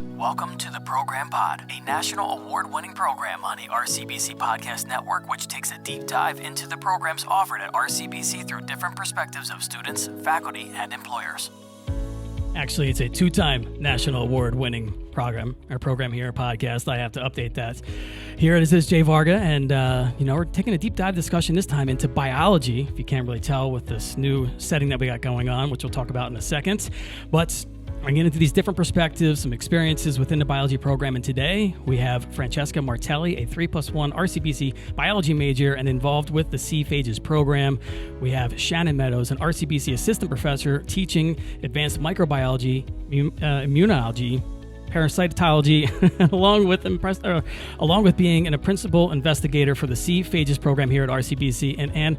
Welcome to the Program Pod, a national award-winning program on the RCBC Podcast Network, which takes a deep dive into the programs offered at RCBC through different perspectives of students, faculty, and employers. Actually, it's a two-time national award-winning program here at podcast. I have to update that. Here it is, Jay Varga, and we're taking a deep dive discussion this time into biology, if you can't really tell with this new setting that we got going on, which we'll talk about in a second. But I'm getting into these different perspectives, some experiences within the biology program, and today we have Francesca Martelli, a 3+1 RCBC biology major and involved with the SEA-Phages program. We have Shannon Meadows, an RCBC assistant professor teaching advanced microbiology, immunology, parasitology, along with being a principal investigator for the SEA-Phages program here at RCBC, and Anne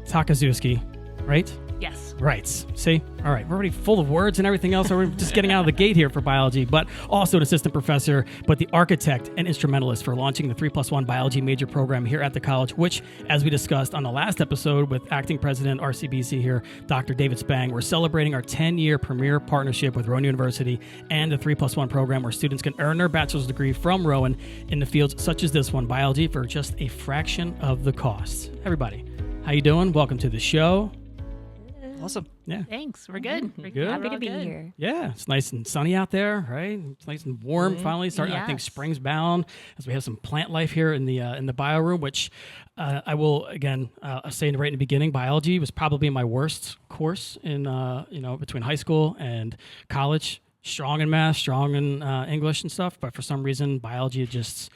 Tokazewski, right? Yes. Right. See? All right. We're already full of words and everything else. So we're just getting out of the gate here for biology, but also an assistant professor, but the architect and instrumentalist for launching the 3+1 biology major program here at the college, which, as we discussed on the last episode with acting president RCBC here, Dr. David Spang, we're celebrating our 10-year premier partnership with Rowan University and the 3+1 program where students can earn their bachelor's degree from Rowan in the fields such as this one, biology, for just a fraction of the cost. Everybody, how you doing? Welcome to the show. Awesome. Yeah. Thanks. We're good. We're Good. happy We're to be good. here. Yeah, it's nice and sunny out there, right? It's nice and warm. Finally, starting. I think Yes. spring's bound as we have some plant life here in the bio room. Which I will again say right in the beginning, biology was probably my worst course in between high school and college. Strong in math, strong in English and stuff, but for some reason, biology just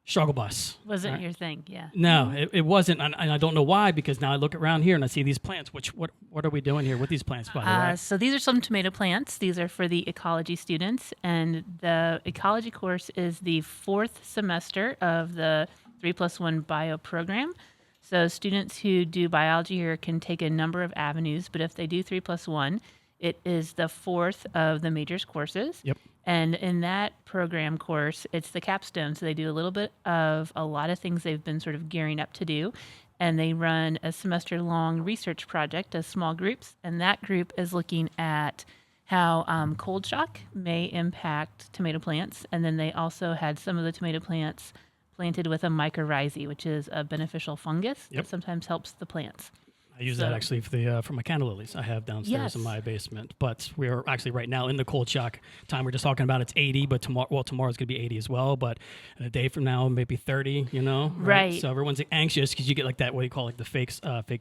struggle bus. Wasn't your thing, yeah. No, it wasn't, and I don't know why, because now I look around here and I see these plants. What are we doing here with these plants, by the way? So these are some tomato plants. These are for the ecology students, and the ecology course is the fourth semester of the 3+1 bio program. So students who do biology here can take a number of avenues, but if they do 3+1, it is the fourth of the majors courses. Yep. And in that program course, it's the capstone. So they do a little bit of a lot of things they've been sort of gearing up to do. And they run a semester-long research project as small groups. And that group is looking at how cold shock may impact tomato plants. And then they also had some of the tomato plants planted with a mycorrhizae, which is a beneficial fungus that sometimes helps the plants. I use that actually for my canna lilies I have downstairs in my basement. But we're actually right now in the cold shock time. We're just talking about it's 80, but tomorrow's going to be 80 as well. But in a day from now, maybe 30, Right. So everyone's anxious because you get like that, what do you call it, the fake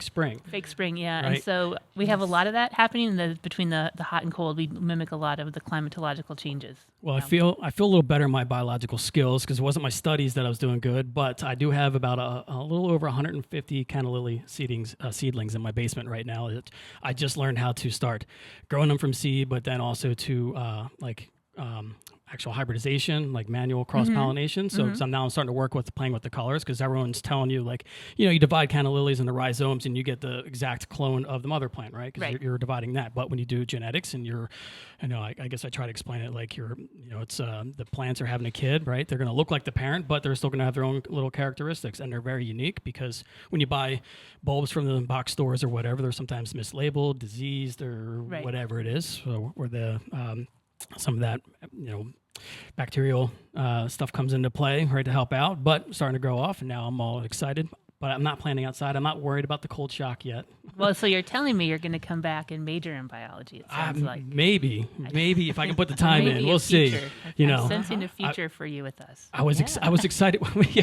spring. Fake spring, yeah. Right. And so we have a lot of that happening between the hot and cold. We mimic a lot of the climatological changes. Well, I feel a little better in my biological skills because it wasn't my studies that I was doing good, but I do have about a little over 150 canna lily seedlings in my basement right now. I just learned how to start growing them from seed, but then also to actual hybridization, like manual cross-pollination. So now I'm starting to work with playing with the colors because everyone's telling you you divide canna lilies into rhizomes and you get the exact clone of the mother plant, right? Because you're dividing that. But when you do genetics and I guess I try to explain it like it's the plants are having a kid, right? They're going to look like the parent, but they're still going to have their own little characteristics, and they're very unique because when you buy bulbs from the box stores or whatever, they're sometimes mislabeled, diseased, or whatever it is, or the some of that bacterial stuff comes into play, right, to help out, but starting to grow off, and now I'm all excited. But I'm not planning outside. I'm not worried about the cold shock yet. Well, so you're telling me you're going to come back and major in biology, it sounds like. Maybe if I can put the time in. We'll see. I'm sensing a future for you with us. I was excited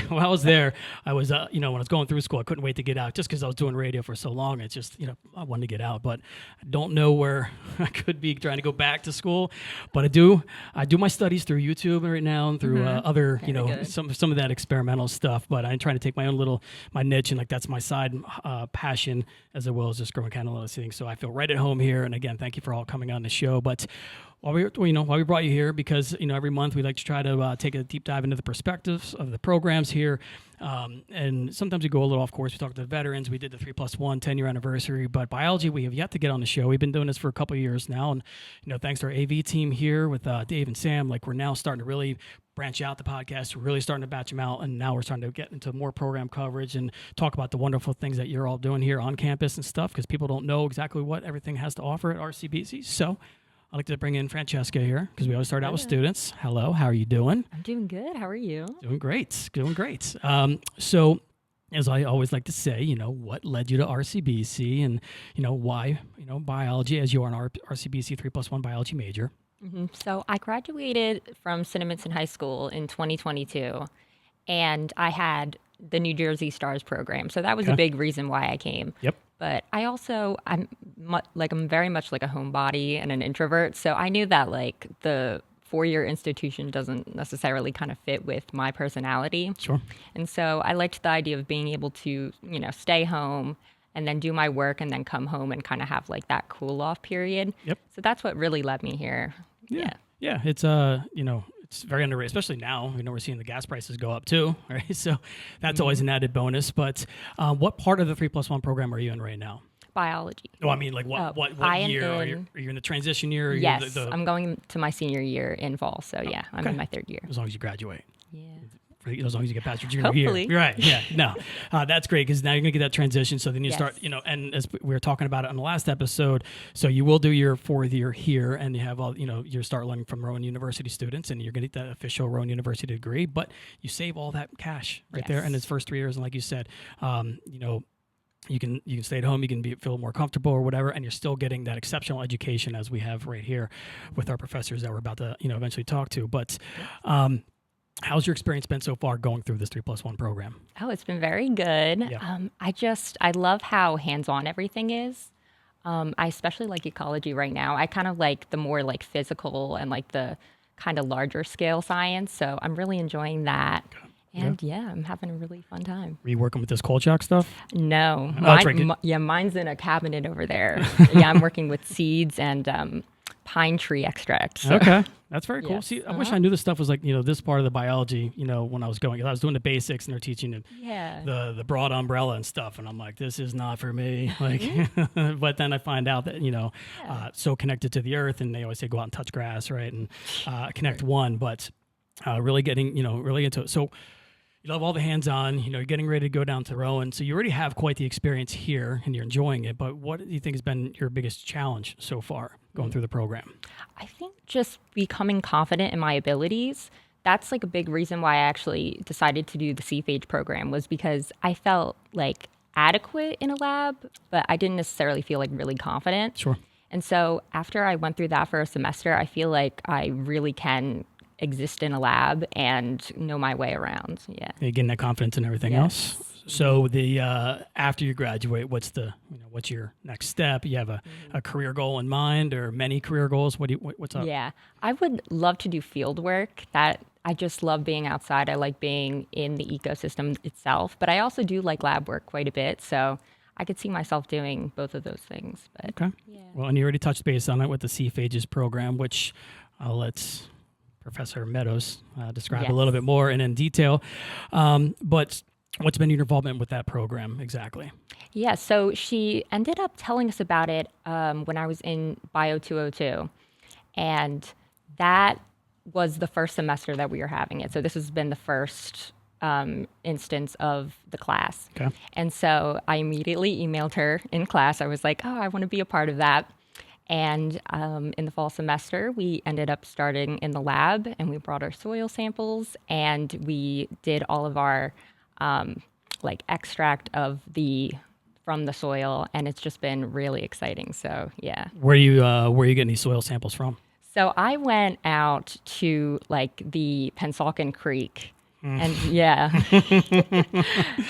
when I was there. I was when I was going through school, I couldn't wait to get out just because I was doing radio for so long. It's just I wanted to get out, but I don't know where I could be trying to go back to school. But I do my studies through YouTube right now and through other some of that experimental stuff. But I'm trying to take my own my niche, and that's my side passion as well as just growing canna lily seeding. So I feel right at home here. And again, thank you for all coming on the show. But why we brought you here, because every month we like to try to take a deep dive into the perspectives of the programs here, and sometimes we go a little off course. We talk to the veterans. We did the 3+1 10-year anniversary, but biology we have yet to get on the show. We've been doing this for a couple of years now, and thanks to our AV team here with Dave and Sam, we're now starting to really branch out the podcast. We're really starting to batch them out, and now we're starting to get into more program coverage and talk about the wonderful things that you're all doing here on campus and stuff, because people don't know exactly what everything has to offer at RCBC. So I'd like to bring in Francesca here because we always start out with students. Hello, how are you doing? I'm doing good. How are you? Doing great, doing great. So, as I always like to say, what led you to RCBC and, why, biology, as you are an RCBC 3+1 biology major. So I graduated from Cinnaminson High School in 2022, and I had the New Jersey Stars program. So that was a big reason why I came. Yep. But I'm very much like a homebody and an introvert. So I knew that like the four-year institution doesn't necessarily kind of fit with my personality. Sure. And so I liked the idea of being able to, stay home and then do my work and then come home and kind of have like that cool off period. Yep. So that's what really led me here. Yeah. Yeah. It's, it's very underrated, especially now. We're seeing the gas prices go up too, right? So that's always an added bonus. But what part of the 3+1 program are you in right now? Biology. Oh, I mean, like what year? Are you in the transition year? Or yes, I'm going to my senior year in fall. So yeah, I'm in my third year. As long as you graduate. Yeah. As long as you get past your junior Hopefully. year. Right, yeah, no. That's great because now you're going to get that transition. So then you start, Yes. And as we were talking about it on the last episode, so you will do your fourth year here and you have all, you start learning from Rowan University students and you're going to get that official Rowan University degree, but you save all that cash right there in its first 3 years. And like you said, you can stay at home, you can feel more comfortable or whatever, and you're still getting that exceptional education as we have right here with our professors that we're about to, eventually talk to. But, how's your experience been so far going through this 3+1 program? Oh, it's been very good. Yeah. I love how hands-on everything is. I especially like ecology right now. I kind of like the more like physical and like the kind of larger scale science. So I'm really enjoying that. Okay. And I'm having a really fun time. Were you working with this cold shock stuff? No. That's right. Mine's in a cabinet over there. I'm working with seeds and pine tree extracts. So. Okay. That's very cool. Yes. See, I wish I knew this stuff was like, this part of the biology, when I was going. I was doing the basics and they're teaching the broad umbrella and stuff. And I'm like, this is not for me. Like, but then I find out that, so connected to the earth and they always say go out and touch grass, right? And connect one, but really getting, really into it. So you love all the hands-on, you're getting ready to go down to Rowan. So you already have quite the experience here and you're enjoying it. But what do you think has been your biggest challenge so far going through the program? I think just becoming confident in my abilities. That's like a big reason why I actually decided to do the SEA-Phages program was because I felt like adequate in a lab, but I didn't necessarily feel like really confident. Sure. And so after I went through that for a semester, I feel like I really can exist in a lab and know my way around. Yeah. You're getting that confidence and everything else. So the after you graduate, what's your next step? You have a career goal in mind or many career goals? What's up? Yeah. I would love to do field work. That I just love being outside. I like being in the ecosystem itself, but I also do like lab work quite a bit. So I could see myself doing both of those things. But okay. Yeah. Well, and you already touched base on it with the SEA-Phages program, which I'll let Professor Meadows describe a little bit more and in detail. But what's been your involvement with that program exactly? Yeah, so she ended up telling us about it when I was in Bio 202. And that was the first semester that we were having it. So this has been the first instance of the class. Okay. And so I immediately emailed her in class. I was like, I want to be a part of that. And in the fall semester, we ended up starting in the lab and we brought our soil samples and we did all of our extract from the soil, and it's just been really exciting. So yeah. Where you getting these soil samples from? So I went out to the Pennsauken Creek. And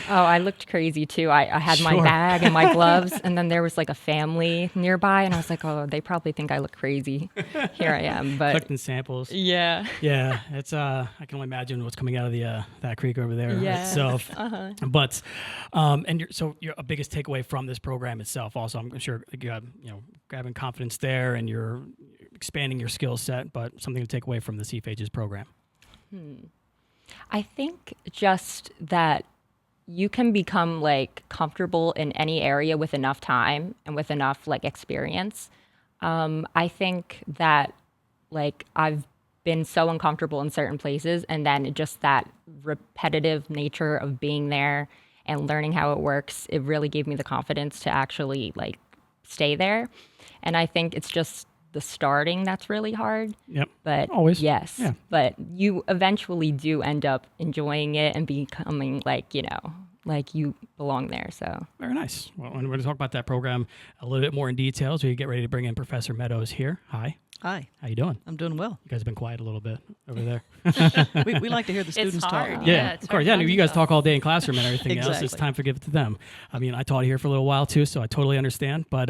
I looked crazy too. I had my bag and my gloves, and then there was a family nearby, and I was like, oh, they probably think I look crazy. Here I am, but collecting samples. Yeah, yeah. It's I can only imagine what's coming out of the that creek over there itself. But and your biggest takeaway from this program itself, also, I'm sure you have grabbing confidence there, and you're expanding your skill set. But something to take away from the SEA-Phages program. I think just that you can become comfortable in any area with enough time and with enough experience. I think that I've been so uncomfortable in certain places, and then just that repetitive nature of being there and learning how it works, it really gave me the confidence to actually stay there. And I think it's just the starting that's really hard. Yep. But Always. yes, Yeah. but you eventually do end up enjoying it and becoming like, like you belong there. So Very nice. Well, and we're going to talk about that program a little bit more in detail as we get ready to bring in Professor Meadows here. Hi. Hi, How you doing? I'm doing well. You guys have been quiet a little bit over there. We like to hear the students hard. talk. Yeah, Of it's course. hard Yeah, to you guys talk. talk all day in classroom and everything else. It's Exactly. time to give it to them. I mean, I taught here for a little while too, so I totally understand. But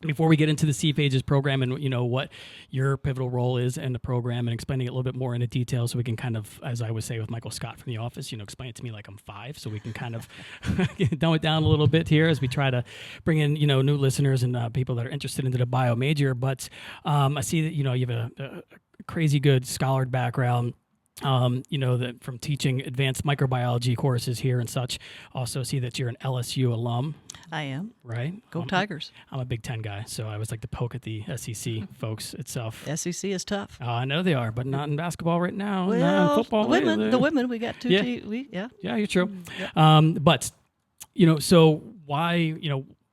before we get into the SEA-Phages program and what your pivotal role is in the program and explaining it a little bit more into detail, so we can kind of, as I would say with Michael Scott from The Office, explain it to me like I'm 5, so we can kind of dumb it down a little bit here as we try to bring in new listeners and people that are interested into the bio major. But I see that you have a crazy good scholar background. That from teaching advanced microbiology courses here and such. Also see that you're an LSU alum, I am. right? Go Tigers. I'm a Big Ten guy, so I always like to poke at the SEC folks itself. SEC is tough. I know they are, but not in basketball right now. not Well, in football. the women, we got two. Yeah. Yeah. Yeah, you're true. Yep. But so why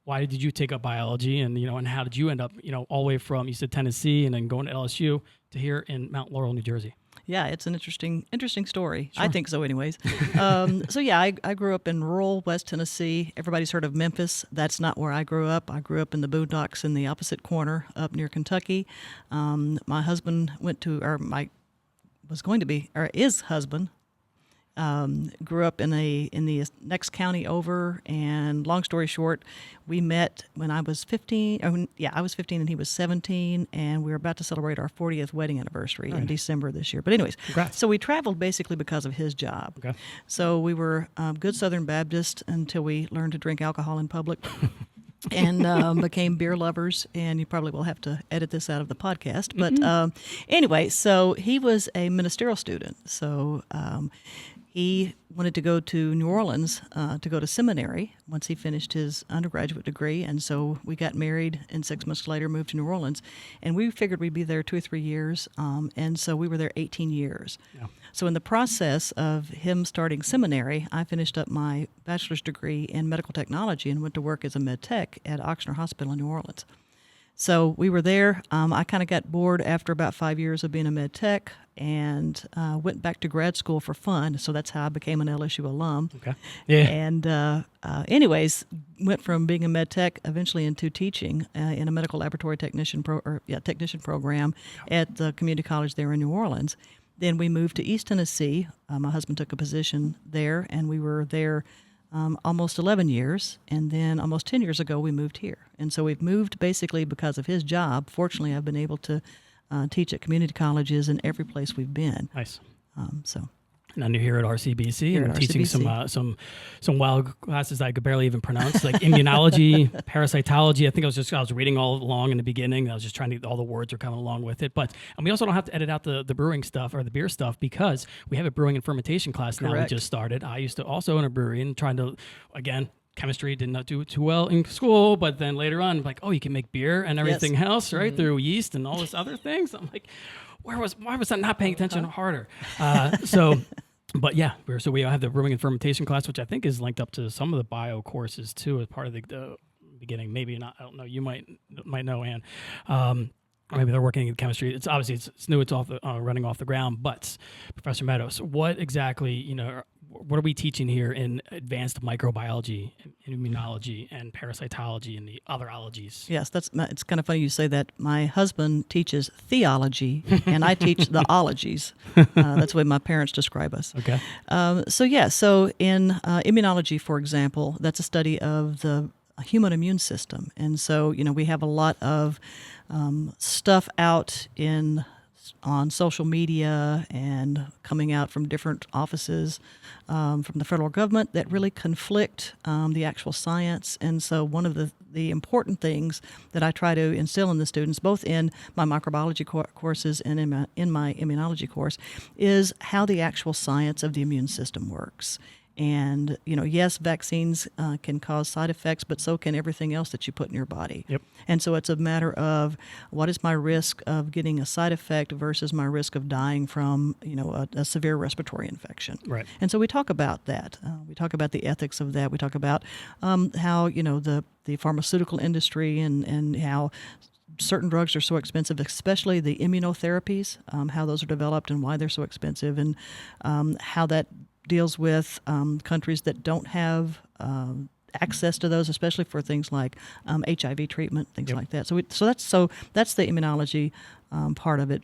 did you take up biology, and how did you end up all the way from, you said Tennessee and then going to LSU to here in Mount Laurel, New Jersey? Yeah, it's an interesting story. Sure. I think so, anyways. I grew up in rural West Tennessee. Everybody's heard of Memphis. That's not where I grew up. I grew up in the boondocks in the opposite corner, up near Kentucky. My husband his husband grew up in the next county over, and long story short, we met when I was 15. I was 15 and he was 17, and we were about to celebrate our 40th wedding anniversary in December this year. But anyways, Congrats. so we traveled basically because of his job. Okay. So we were good Southern Baptists until we learned to drink alcohol in public. And became beer lovers, and you probably will have to edit this out of the podcast. But anyway, so he was a ministerial student. So he wanted to go to New Orleans to go to seminary once he finished his undergraduate degree. And so we got married, and 6 months later moved to New Orleans. And we figured we'd be there 2 or 3 years. And so we were there 18 years. Yeah. So in the process of him starting seminary, I finished up my bachelor's degree in medical technology and went to work as a med tech at Ochsner Hospital in New Orleans. So we were there. I kind of got bored after about 5 years of being a med tech and went back to grad school for fun. So that's how I became an LSU alum. Okay. Yeah. And anyways, went from being a med tech eventually into teaching in a medical laboratory technician program at the community college there in New Orleans. Then we moved to East Tennessee. My husband took a position there, and we were there almost 11 years. And then almost 10 years ago, we moved here. And so we've moved basically because of his job. Fortunately, I've been able to teach at community colleges in every place we've been. Nice. So And you're here at RCBC Here and at teaching RCBC. some wild classes I could barely even pronounce, like immunology, parasitology. I think I was reading all along in the beginning. I was just trying to, all the words are coming along with it. And we also don't have to edit out the brewing stuff or the beer stuff because we have a brewing and fermentation class now we Correct. just started. I used to also in a brewery and trying to, again, chemistry did not do too well in school, but then later on, like, oh, you can make beer and everything else, right, through yeast and all this other things. I'm like, why was I not paying attention harder? But yeah, we have the brewing and fermentation class, which I think is linked up to some of the bio courses too, as part of the beginning. Maybe not. I don't know. You might know, Anne. Or maybe they're working in chemistry. It's obviously it's new. It's running off the ground. But Professor Meadows, what exactly what are we teaching here in advanced microbiology, immunology, and parasitology, and the other ologies? yes, it's kind of funny you say that. My husband teaches theology, and I teach the ologies. That's the way my parents describe us. Okay. So in immunology, for example, that's a study of the human immune system. And so, we have a lot of stuff out on social media and coming out from different offices from the federal government that really conflict the actual science. And so one of the important things that I try to instill in the students, both in my microbiology courses and in my immunology course, is how the actual science of the immune system works. And, yes, vaccines can cause side effects, but so can everything else that you put in your body. Yep. And so it's a matter of what is my risk of getting a side effect versus my risk of dying from, a severe respiratory infection. Right. And so we talk about that. We talk about the ethics of that. We talk about how, the pharmaceutical industry and how certain drugs are so expensive, especially the immunotherapies, how those are developed and why they're so expensive, and how that deals with countries that don't have access to those, especially for things like HIV treatment, things like that. So that's the immunology part of it.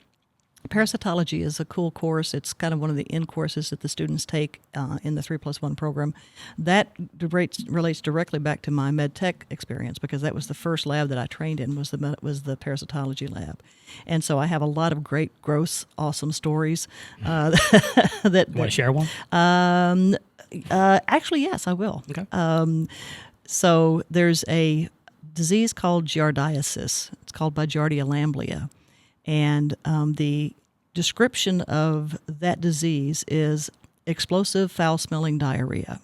Parasitology is a cool course. It's kind of one of the end courses that the students take in the 3+1 program. That relates directly back to my med tech experience, because that was the first lab that I trained in, was the parasitology lab. And so I have a lot of great, gross, awesome stories. That You want to share one? Actually, yes, I will. Okay. So there's a disease called giardiasis. It's called by Giardia lamblia. And the description of that disease is explosive, foul-smelling diarrhea.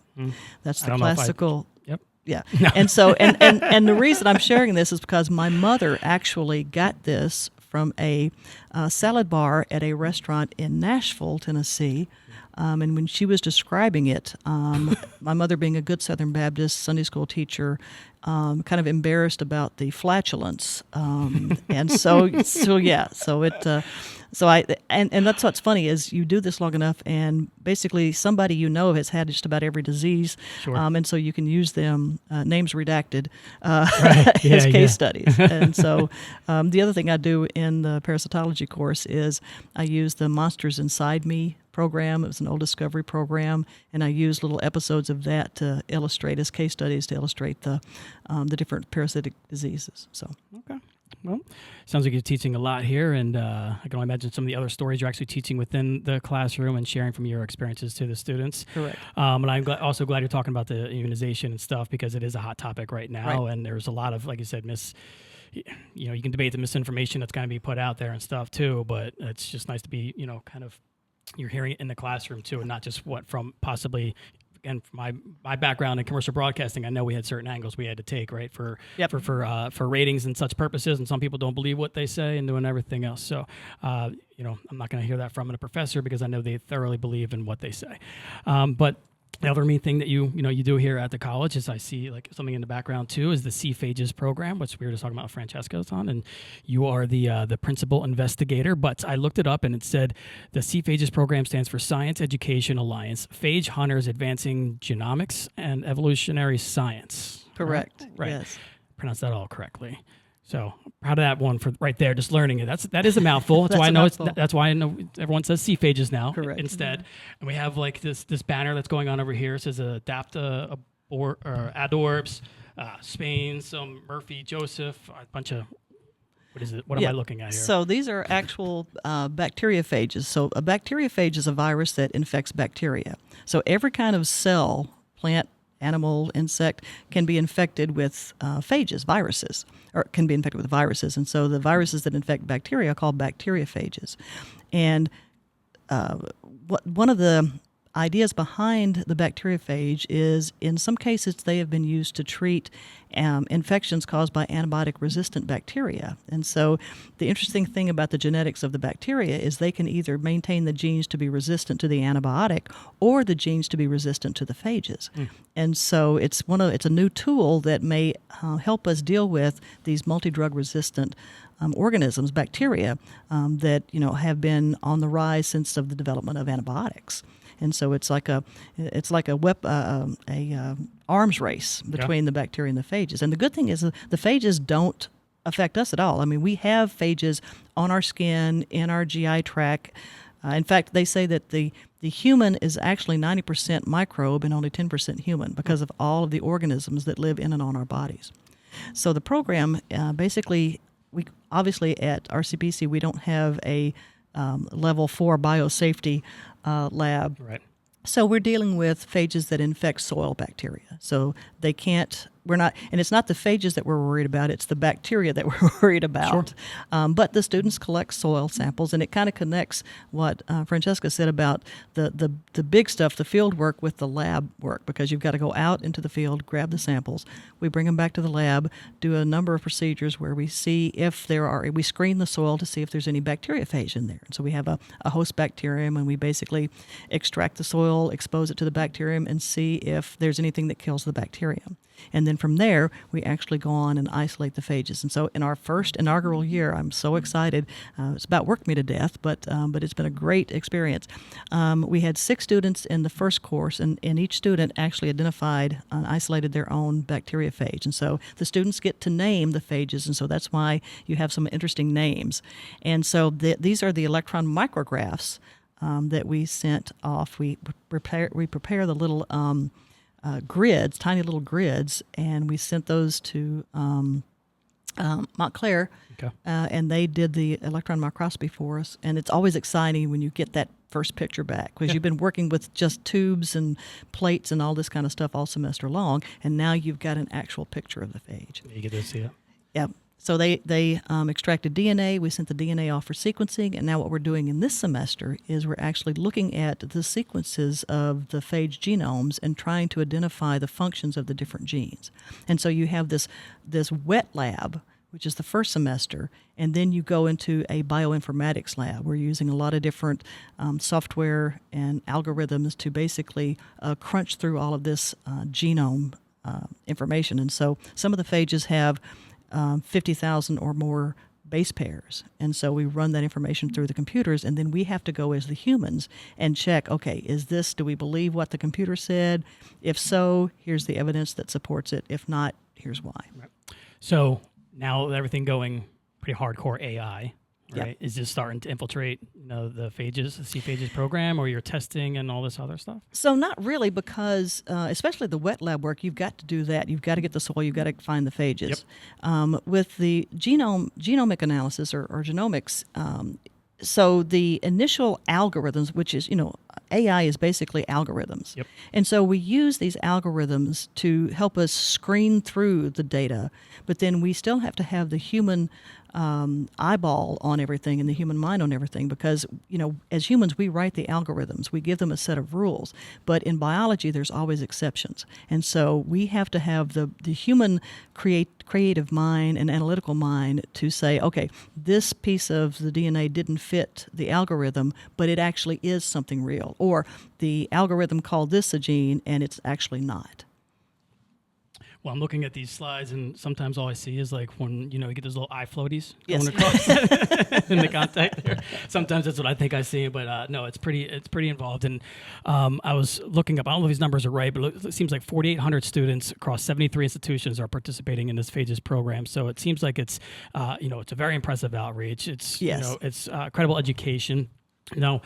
That's the classical. Yep. Yeah. And so, and the reason I'm sharing this is because my mother actually got this from a salad bar at a restaurant in Nashville, Tennessee. And when she was describing it, my mother, being a good Southern Baptist Sunday school teacher, kind of embarrassed about the flatulence, and so that's what's funny is you do this long enough, and basically somebody you know has had just about every disease, Sure. And so you can use them, names redacted, Right. as Yeah, case yeah. studies. And so the other thing I do in the parasitology course is I use the Monsters Inside Me program. It was an old discovery program, and I use little episodes of that to illustrate as case studies to illustrate the different parasitic diseases. So Okay. Well, sounds like you're teaching a lot here, and I can only imagine some of the other stories you're actually teaching within the classroom and sharing from your experiences to the students. Correct. And I'm also glad you're talking about the immunization and stuff, because it is a hot topic right now, Right. and there's a lot of, like you said, you can debate the misinformation that's going to be put out there and stuff too, but it's just nice to be, kind of, you're hearing it in the classroom too, and not just what from possibly, again, from my background in commercial broadcasting, I know we had certain angles we had to take, right, for ratings and such purposes, and some people don't believe what they say and doing everything else. So, I'm not going to hear that from a professor, because I know they thoroughly believe in what they say. But the other main thing that you do here at the college is, I see like something in the background too, is the SEA-Phages program, which we were just talking about Francesca's on, and you are the principal investigator. But I looked it up, and it said the SEA-Phages program stands for Science Education Alliance, Phage Hunters Advancing Genomics and Evolutionary Science. correct. Right. Yes. Pronounced that all correctly. So proud of that one for right there, just learning it. That is a mouthful. That's why I know that's why I know everyone says SEA-Phages now. Correct. Instead. And we have like this banner that's going on over here. It says Adapta Adorbs, Spain, some Murphy, Joseph, a bunch of, what is it? What am I looking at here? So these are actual bacteriophages. So a bacteriophage is a virus that infects bacteria. So every kind of cell, plant, animal, insect, can be infected with phages, viruses, or can be infected with viruses. And so the viruses that infect bacteria are called bacteriophages. And one of the ideas behind the bacteriophage is, in some cases, they have been used to treat infections caused by antibiotic-resistant bacteria. And so the interesting thing about the genetics of the bacteria is they can either maintain the genes to be resistant to the antibiotic or the genes to be resistant to the phages. And so it's a new tool that may help us deal with these multi-drug resistant organisms, bacteria, that have been on the rise since of the development of antibiotics. And so it's like a arms race between the bacteria and the phages. And the good thing is the phages don't affect us at all. I mean, we have phages on our skin, in our GI tract. In fact, they say that the human is actually 90% microbe and only 10% human, because of all of the organisms that live in and on our bodies. So the program, basically, we obviously at RCBC, we don't have a level 4 biosafety lab. Right. So we're dealing with phages that infect soil bacteria. So and it's not the phages that we're worried about, it's the bacteria that we're worried about. Sure. But the students collect soil samples, and it kind of connects what Francesca said about the big stuff, the field work, with the lab work, because you've got to go out into the field, grab the samples. We bring them back to the lab, do a number of procedures where we see if we screen the soil to see if there's any bacteriophage in there. And so we have a host bacterium, and we basically extract the soil, expose it to the bacterium, and see if there's anything that kills the bacterium. And then from there, we actually go on and isolate the phages. And so in our first inaugural year, I'm so excited. It's about worked me to death, but it's been a great experience. We had 6 students in the first course, and each student actually identified and isolated their own bacteriophage. And so the students get to name the phages, and so that's why you have some interesting names. And so these are the electron micrographs that we sent off. We prepare the little grids, tiny little grids, and we sent those to Montclair, and they did the electron microscopy for us. And it's always exciting when you get that first picture back, because you've been working with just tubes and plates and all this kind of stuff all semester long, and now you've got an actual picture of the phage. You get to see it. Yep. So they extracted DNA. We sent the DNA off for sequencing, and now what we're doing in this semester is we're actually looking at the sequences of the phage genomes and trying to identify the functions of the different genes. And so you have this wet lab, which is the first semester, and then you go into a bioinformatics lab. We're using a lot of different software and algorithms to basically crunch through all of this genome information. And so some of the phages have 50,000 or more base pairs. And so we run that information through the computers, and then we have to go as the humans and check, okay, do we believe what the computer said? If so, here's the evidence that supports it. If not, here's why. Right. So now everything going pretty hardcore AI, right? Is just starting to infiltrate, the phages, the SEA-Phages program, or your testing and all this other stuff? So not really, because especially the wet lab work, you've got to do that. You've got to get the soil. You've got to find the phages. With the genomic analysis or genomics, so the initial algorithms, which is, AI is basically algorithms. And so we use these algorithms to help us screen through the data, but then we still have to have the human eyeball on everything and the human mind on everything, because as humans we write the algorithms, we give them a set of rules, but in biology there's always exceptions, and so we have to have the human creative mind and analytical mind to say, okay, this piece of the DNA didn't fit the algorithm, but it actually is something real, or the algorithm called this a gene and it's actually not. Well, I'm looking at these slides, and sometimes all I see is like when you get those little eye floaties Yes. going across in the contact there. Sometimes that's what I think I see, but no, it's pretty involved. And I was looking up. I don't know if these numbers are right, but it seems like 4,800 students across 73 institutions are participating in this phages program. So it seems like it's it's a very impressive outreach. It's it's credible education. Now,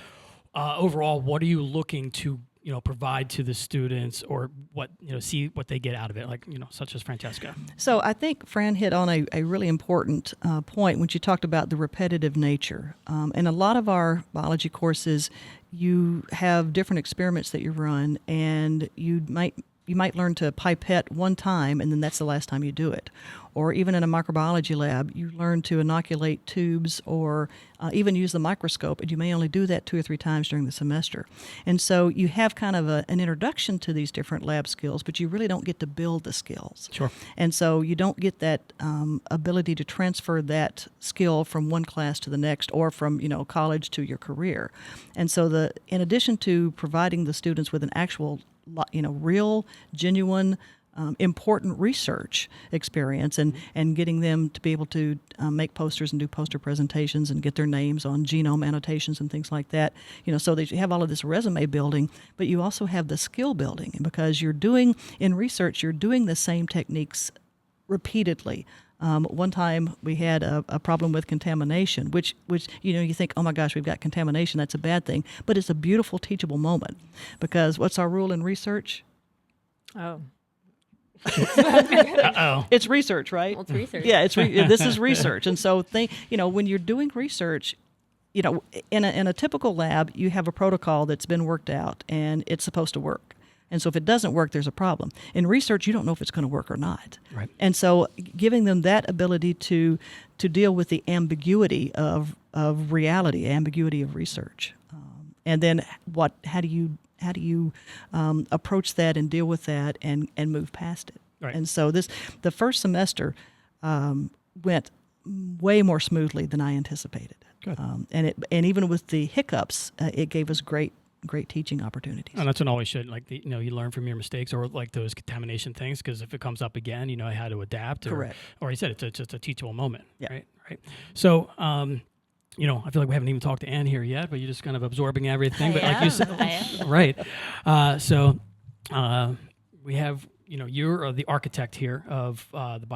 overall, what are you looking to provide to the students, or what, see what they get out of it, like, such as Francesca? So I think Fran hit on a really important point when she talked about the repetitive nature. In a lot of our biology courses, you have different experiments that you run, and you might learn to pipette one time, and then that's the last time you do it. Or even in a microbiology lab, you learn to inoculate tubes or even use the microscope, and you may only do that 2 or 3 times during the semester. And so you have kind of an introduction to these different lab skills, but you really don't get to build the skills. Sure. And so you don't get that ability to transfer that skill from one class to the next, or from college to your career. And so in addition to providing the students with an actual real, genuine, important research experience, and getting them to be able to make posters and do poster presentations and get their names on genome annotations and things like that, so that you have all of this resume building, but you also have the skill building, because in research, you're doing the same techniques repeatedly. One time we had a problem with contamination, which you think, oh my gosh, we've got contamination, that's a bad thing. But it's a beautiful teachable moment, because what's our rule in research? Oh. It's research, right? Well, it's research. Yeah, this is research. And so when you're doing research, in a typical lab, you have a protocol that's been worked out and it's supposed to work. And so if it doesn't work, there's a problem. In research, you don't know if it's going to work or not. Right. And so giving them that ability to deal with the ambiguity of reality, ambiguity of research, and then how do you approach that and deal with that and move past it. Right. And so the first semester went way more smoothly than I anticipated. Good. And even with the hiccups, it gave us great great teaching opportunities. And that's what always should, like, you learn from your mistakes or like those contamination things, because if it comes up again, you know how to adapt. Correct. Or you said it's just a teachable moment. Yeah. Right. So, you know, I feel like we haven't even talked to Anne here yet, but you're just kind of absorbing everything. But like you said, right. So we have, you know, you're the architect here of the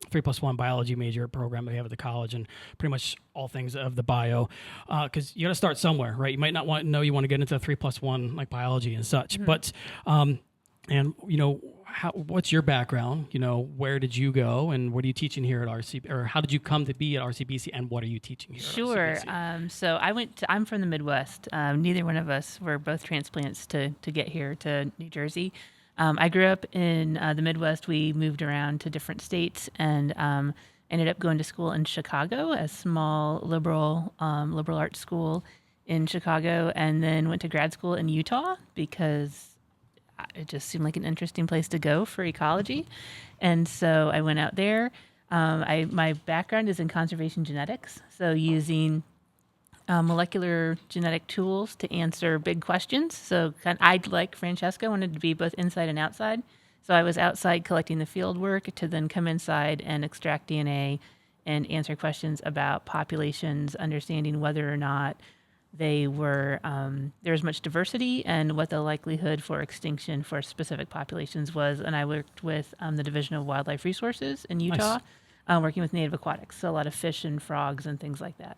3+1 biology major program that we have at the college, and pretty much all things of the bio, because you got to start somewhere, right? You might not want you want to get into 3+1 like biology and such, but and you know, what's your background? You know, where did you go, and what are you teaching here at RCBC, or how did you come to be at RCBC, and what are you teaching here? Sure. At RCBC? So I'm from the Midwest. Neither one of us were both transplants to get here to New Jersey. I grew up in the Midwest. We moved around to different states and ended up going to school in Chicago, a small liberal arts school in Chicago, and then went to grad school in Utah because it just seemed like an interesting place to go for ecology. And so I went out there. My background is in conservation genetics, so using molecular genetic tools to answer big questions. So I, like Francesca, wanted to be both inside and outside. So I was outside collecting the field work to then come inside and extract DNA and answer questions about populations, understanding whether or not they were there was much diversity and what the likelihood for extinction for specific populations was. And I worked with the Division of Wildlife Resources in Utah, working with native aquatics, so a lot of fish and frogs and things like that.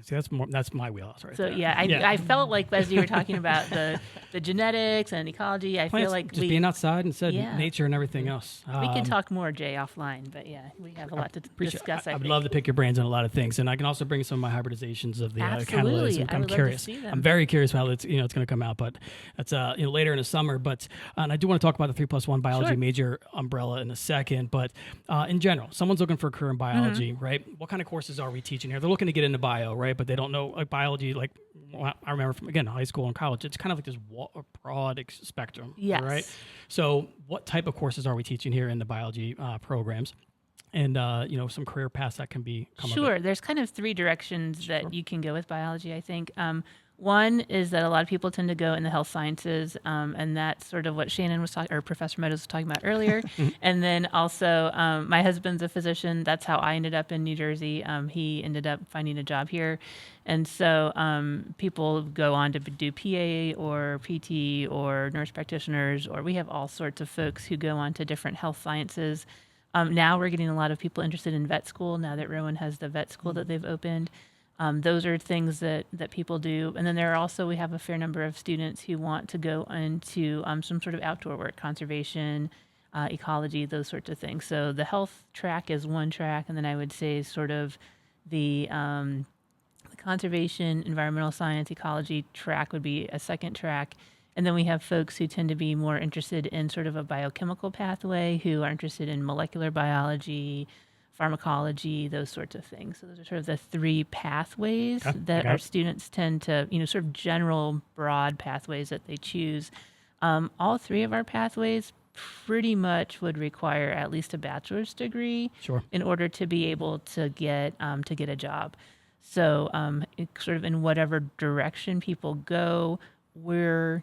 See, that's my wheelhouse right so, there. I felt like as you were talking about the genetics and ecology, I feel like just being outside and Yeah. nature and everything else. We can talk more, Jay, offline, but we have a lot to discuss. I would love to pick your brains on a lot of things, and I can also bring some of my hybridizations of the Absolutely. I'm curious. I'm very curious how it's going to come out, but that's later in the summer. But and I do want to talk about the 3+1 biology major umbrella in a second. But in general, someone's looking for a career in biology, right? What kind of courses are we teaching here? They're looking to get into bio, right? But they don't know like biology. Like I remember from high school and college, it's kind of like this broad spectrum, right? So, what type of courses are we teaching here in the biology programs? And some career paths that can be Sure. There's kind of three directions that you can go with biology, I think. One is that a lot of people tend to go in the health sciences, and that's sort of what Shannon was talking, or Professor Meadows was talking about earlier. And then also, my husband's a physician. That's how I ended up in New Jersey. He ended up finding a job here. And so people go on to do PA or PT or nurse practitioners, or we have all sorts of folks who go on to different health sciences. Now we're getting a lot of people interested in vet school now that Rowan has the vet school that they've opened. Those are things that people do. And then we have a fair number of students who want to go into some sort of outdoor work, conservation, ecology, those sorts of things. So the health track is one track, and then I would say sort of the conservation, environmental science, ecology track would be a second track. And then we have folks who tend to be more interested in sort of a biochemical pathway, who are interested in molecular biology, pharmacology, those sorts of things. So those are sort of the three pathways that our students tend to, sort of general broad pathways that they choose. All three of our pathways pretty much would require at least a bachelor's degree in order to be able to get a job. So sort of in whatever direction people go, we're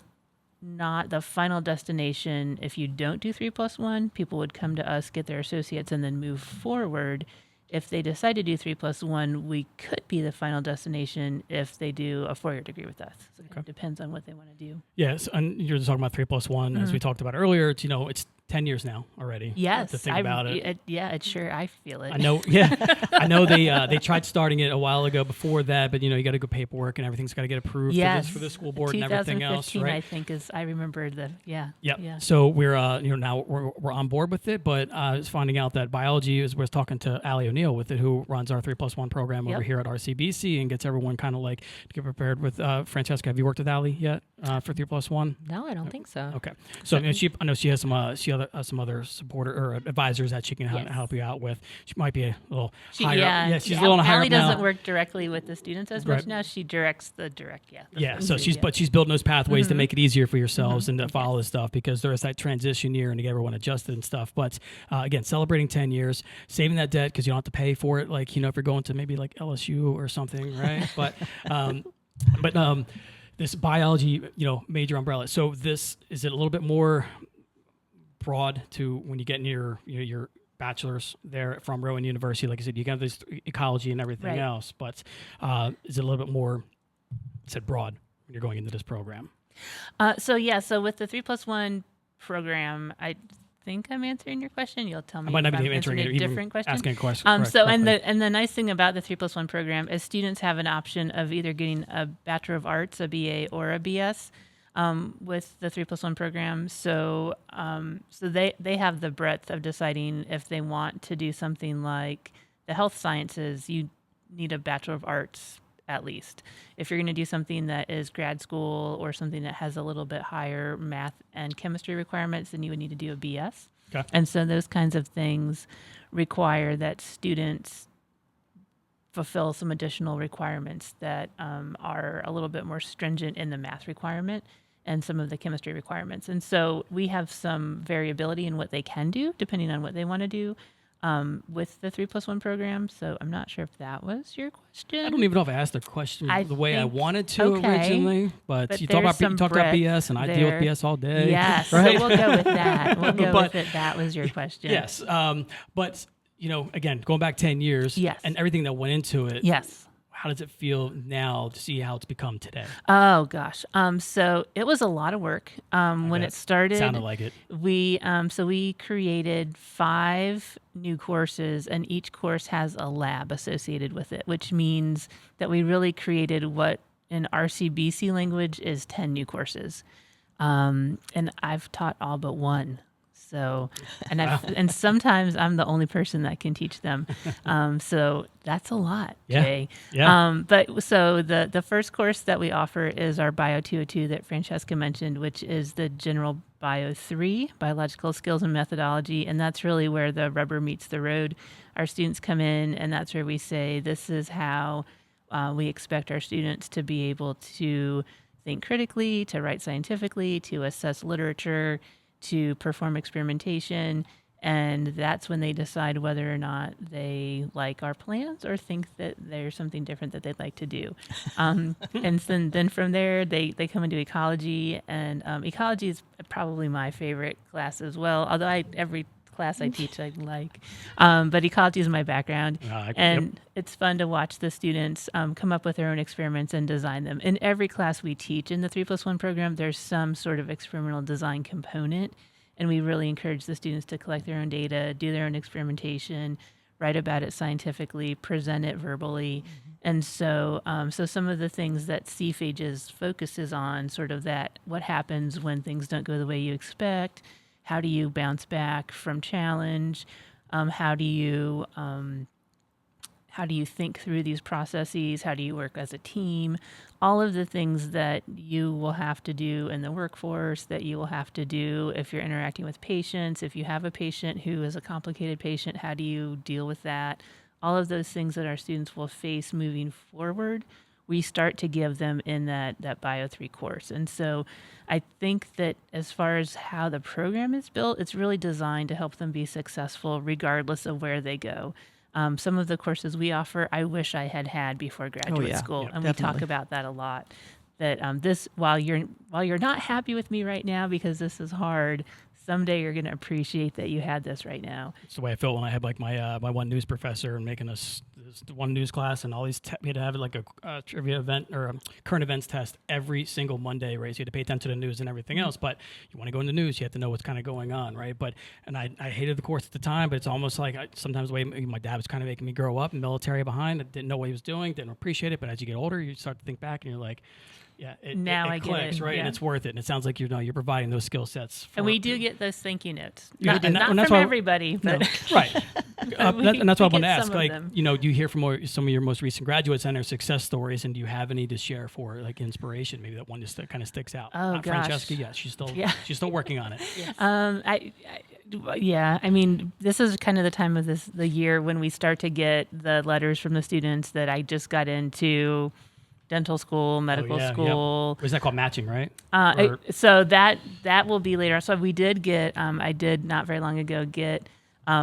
not the final destination. If you don't do 3+1, people would come to us, get their associates, and then move forward. If they decide to do 3+1, we could be the final destination if they do a 4-year degree with us. So it kind of depends on what they want to do. Yes, and you're just talking about 3+1, as we talked about earlier. It's 10 years now already. Yes, to think about it. It's sure. I feel it. I know. Yeah, I know they tried starting it a while ago before that, but you got to go paperwork and everything's got to get approved for the school board and everything else. Right? I think I remember Yeah. So we're now we're on board with it, but I was finding out that biology was talking to Allie O'Neill with it, who runs our 3+1 program over here at RCBC and gets everyone kind of like to get prepared with. Francesca, have you worked with Allie yet for 3+1? No, I don't think so. Okay. So I know she has some other supporter or advisors that she can help you out with. She might be a little higher. Yeah, she's a little higher. Allie doesn't work directly with the students as much now. She directs the direct. So she's building those pathways to make it easier for yourselves and to follow this stuff, because there's that transition year and to get everyone adjusted and stuff. But again, celebrating 10 years, saving that debt because you don't have to pay for it. Like if you're going to maybe like LSU or something, right? But this biology, major umbrella. So this, is it a little bit more broad to when you get in your bachelor's there from Rowan University? Like I said, you can have this ecology and everything else, but is it a little bit more, broad when you're going into this program? So with the 3+1 program, I think I'm answering your question. You'll tell me I might not if be I'm answering answering it, a different question. Asking a question. And the nice thing about the 3+1 program is students have an option of either getting a Bachelor of Arts, a BA, or a BS with the 3+1 program. So they have the breadth of deciding if they want to do something like the health sciences. You need a Bachelor of Arts at least. If you're going to do something that is grad school or something that has a little bit higher math and chemistry requirements, then you would need to do a BS. Okay. And so those kinds of things require that students fulfill some additional requirements that are a little bit more stringent in the math requirement and some of the chemistry requirements. And so we have some variability in what they can do depending on what they want to do with the 3+1 program. So I'm not sure if that was your question. I don't even know if I asked the question the way I wanted to okay. originally, but you talked about BS, and I deal with BS all day. Yes, right? So we'll go with that. We'll go with it. That was your question. Yes, but again, going back 10 years, and everything that went into it. Yes. How does it feel now to see how it's become today? Oh gosh. So it was a lot of work. When it started, sounded like it. We created 5 new courses, and each course has a lab associated with it, which means that we really created what in RCBC language is 10 new courses. And I've taught all but 1. So, and sometimes I'm the only person that can teach them. So that's a lot, Jay. Yeah. But so the first course that we offer is our Bio 202 that Francesca mentioned, which is the General Bio 3, Biological Skills and Methodology. And that's really where the rubber meets the road. Our students come in, and that's where we say, this is how we expect our students to be able to think critically, to write scientifically, to assess literature, to perform experimentation, and that's when they decide whether or not they like our plans or think that there's something different that they'd like to do. And then from there, they come into ecology, and ecology is probably my favorite class as well, although every class I teach I like. But ecology is my background, it's fun to watch the students come up with their own experiments and design them. In every class we teach in the 3+1 program, there's some sort of experimental design component, and we really encourage the students to collect their own data, do their own experimentation, write about it scientifically, present it verbally. And so some of the things that SEA-Phages focuses on, sort of that, what happens when things don't go the way you expect, how do you bounce back from challenge? How do you think through these processes? How do you work as a team? All of the things that you will have to do in the workforce, that you will have to do if you're interacting with patients. If you have a patient who is a complicated patient, how do you deal with that? All of those things that our students will face moving forward, we start to give them in that Bio 3 course. And so I think that as far as how the program is built, it's really designed to help them be successful regardless of where they go. Some of the courses we offer, I wish I had before graduate school. And definitely. We talk about that a lot. That this, while you're not happy with me right now because this is hard, someday you're going to appreciate that you had this right now. It's the way I felt when I had like my one news professor and making us this one news class, and all these we had to have like a trivia event or a current events test every single Monday, right? So you had to pay attention to the news and everything else. But you want to go in the news, you have to know what's kind of going on, right? And I hated the course at the time, but it's almost like sometimes the way my dad was kind of making me grow up, military behind. I didn't know what he was doing, didn't appreciate it. But as you get older, you start to think back and you're like, yeah, it clicks, get it, right? yeah. And it's worth it. And it sounds like you're providing those skill sets. And we do get those thank you notes. Not From everybody, but no, right. And that's what I want to ask. Like, them. do you hear from some of your most recent graduates and their success stories, and do you have any to share for like inspiration? Maybe that one just kind of sticks out. Oh, gosh. Francesca, yes, she's still working on it. Yes. I mean, this is kind of the time of the year when we start to get the letters from the students that I just got into dental school, medical school. Yep. Was that called matching, right? So that will be later. So we did get, I did not very long ago get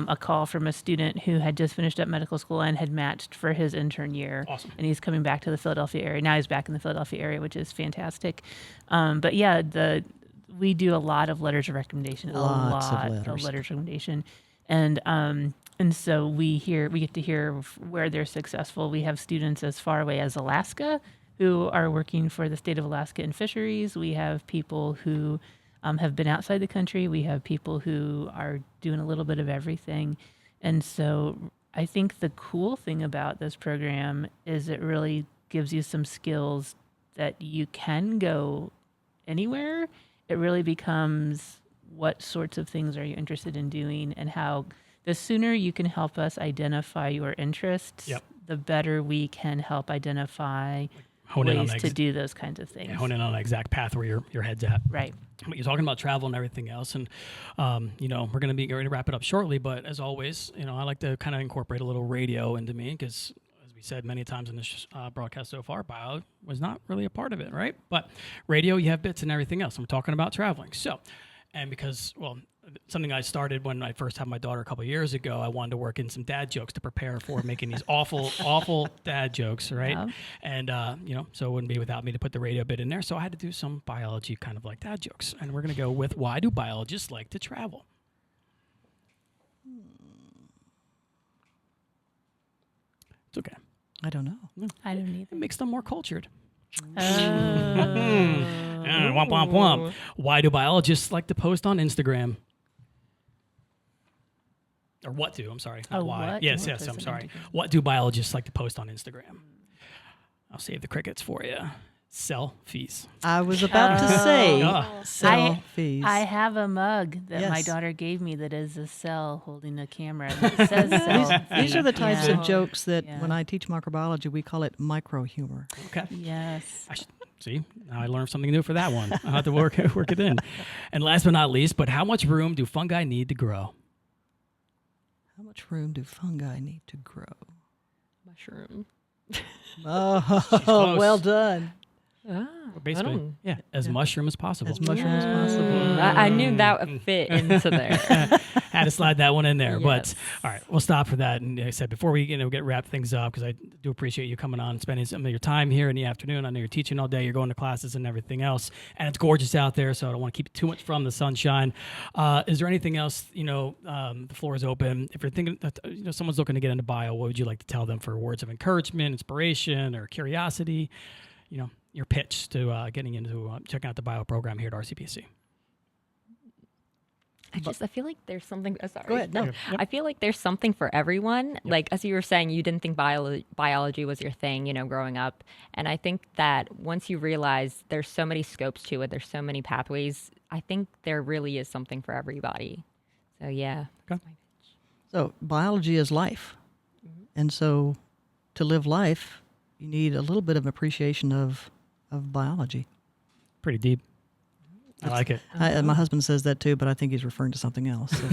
a call from a student who had just finished up medical school and had matched for his intern year. Awesome. And he's coming back to the Philadelphia area. Now he's back in the Philadelphia area, which is fantastic. But yeah, we do a lot of letters of recommendation, Lots of of letters. letters of recommendation. And so we get to hear where they're successful. We have students as far away as Alaska who are working for the state of Alaska in fisheries. We have people who have been outside the country. We have people who are doing a little bit of everything. And so I think the cool thing about this program is it really gives you some skills that you can go anywhere. It really becomes what sorts of things are you interested in doing, and how the sooner you can help us identify your interests, the better we can help identify ways to do those kinds of things. Yeah, hone in on the exact path where your head's at. Right. But you're talking about travel and everything else, and we're going to be ready to wrap it up shortly. But as always, I like to kind of incorporate a little radio into me because, as we said many times in this broadcast so far, bio was not really a part of it, right? But radio, you have bits and everything else. I'm talking about traveling. So, and because, something I started when I first had my daughter a couple of years ago, I wanted to work in some dad jokes to prepare for making these awful dad jokes, right? Yeah. And, so it wouldn't be without me to put the radio bit in there. So I had to do some biology kind of like dad jokes. And we're going to go with, why do biologists like to travel? It's okay. I don't know. I don't either. It makes them more cultured. Oh. Womp, womp, womp. Why do biologists like to post on Instagram? Or what do? I'm sorry. Oh, why? what? Yes, I'm sorry. What do biologists like to post on Instagram? I'll save the crickets for you. Selfies. I was about to say selfies. I have a mug that my daughter gave me that is a cell holding a camera. And it says selfie. These are the types of jokes that when I teach microbiology, we call it micro humor. Okay. Yes. See, now I learned something new for that one. I'll have to work it in. And last but not least, but how much room do fungi need to grow? How much room do fungi need to grow? Mushroom. Oh, well done. Basically, as mushroom as possible. As mushroom as possible. I knew that would fit into there. Had to slide that one in there. Yes. But all right, we'll stop for that. And like I said, before we get wrap things up, because I do appreciate you coming on and spending some of your time here in the afternoon. I know you're teaching all day, you're going to classes and everything else, and it's gorgeous out there. So I don't want to keep it too much from the sunshine. Is there anything else? The floor is open. If you're thinking that someone's looking to get into bio, what would you like to tell them for words of encouragement, inspiration, or curiosity? Your pitch to getting into checking out the bio program here at RCBC. I feel like there's something. Sorry. Go ahead. No. Yep. I feel like there's something for everyone. Yep. Like, as you were saying, you didn't think biology was your thing, growing up. And I think that once you realize there's so many scopes to it, there's so many pathways, I think there really is something for everybody. So, yeah. Okay. So, biology is life. Mm-hmm. And so, to live life, you need a little bit of appreciation of biology. Pretty deep. I like it. My husband says that too, but I think he's referring to something else. So.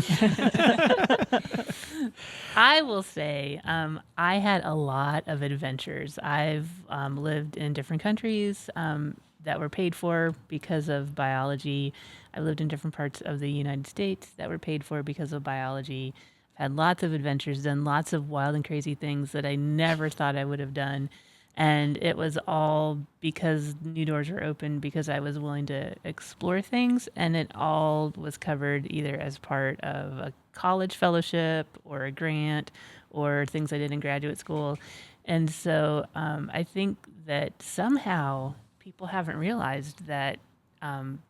I will say I had a lot of adventures. I've lived in different countries that were paid for because of biology. I lived in different parts of the United States that were paid for because of biology. I've had lots of adventures, done lots of wild and crazy things that I never thought I would have done. And it was all because new doors were open, because I was willing to explore things. And it all was covered either as part of a college fellowship or a grant or things I did in graduate school. And so I think that somehow people haven't realized that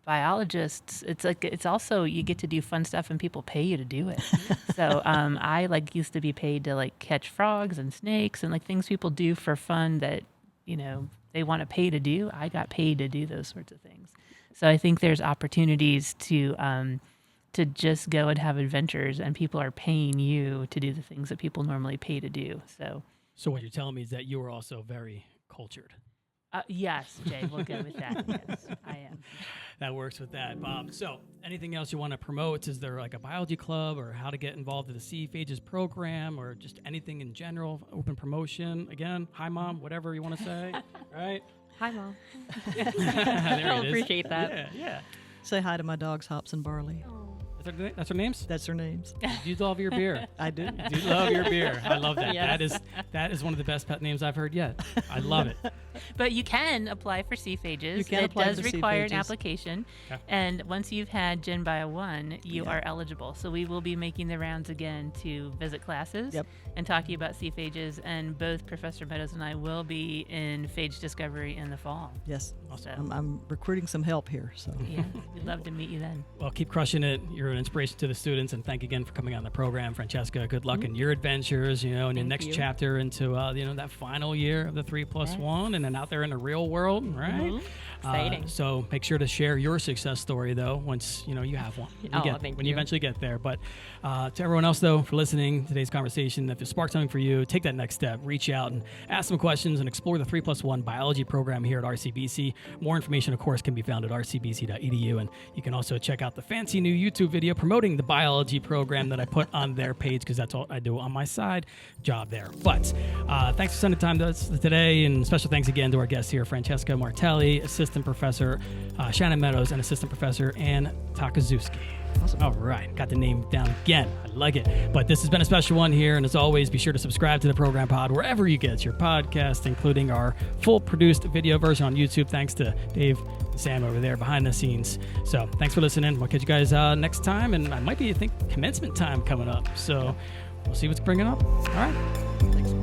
biologists, it's also, you get to do fun stuff and people pay you to do it. So I used to be paid to catch frogs and snakes and things people do for fun that, they want to pay to do. I got paid to do those sorts of things. So I think there's opportunities to just go and have adventures, and people are paying you to do the things that people normally pay to do. So what you're telling me is that you are also very cultured. Yes, Jay, we'll go with that. Yes, I am. That works with that. So anything else you want to promote? Is there a biology club, or how to get involved in the SEA-Phages program, or just anything in general, open promotion? Again, hi, Mom, whatever you want to say, right? Hi, Mom. There I'll it is. appreciate that. Yeah. Say hi to my dogs, Hops and Barley. That's That's her names? That's their names. You love your beer. I do. You love your beer. I love that. Yes. That is one of the best pet names I've heard yet. I love it. But you can apply for SEA-Phages. You can apply It does for require an SEA-Phages. application. Okay. And once you've had Gen Bio 1, you are eligible. So we will be making the rounds again to visit classes Yep. and talk to you about SEA-Phages. And both Professor Meadows and I will be in phage discovery in the fall. Yes. So, I'm recruiting some help here. So yeah, we'd love to meet you then. Well, keep crushing it. You're an inspiration to the students, and thank you again for coming on the program, Francesca. Good luck in your adventures, and your Thank next you. chapter into that final year of the 3+1, and then out there in the real world, right? Exciting. So make sure to share your success story though once you have one. Thank when you. you eventually get there. But to everyone else though for listening to today's conversation, if it sparked something for you, take that next step. Reach out and ask some questions and explore the 3+1 biology program here at RCBC. More information, of course, can be found at rcbc.edu, and you can also check out the fancy new YouTube video promoting the biology program that I put on their page, because that's all I do on my side job there. But thanks for spending time to us today, and special thanks again to our guests here, Francesca Martelli, Assistant Professor Shannon Meadows, and Assistant Professor Anne Tokazewski. Awesome. All right, got the name down again. I like it. But this has been a special one here, and as always, be sure to subscribe to the Program Pod wherever you get your podcast, including our full produced video version on YouTube. Thanks to Dave and Sam over there behind the scenes. So thanks for listening. We'll catch you guys next time, and I might be, commencement time coming up. So we'll see what's bringing up. All right. Thanks.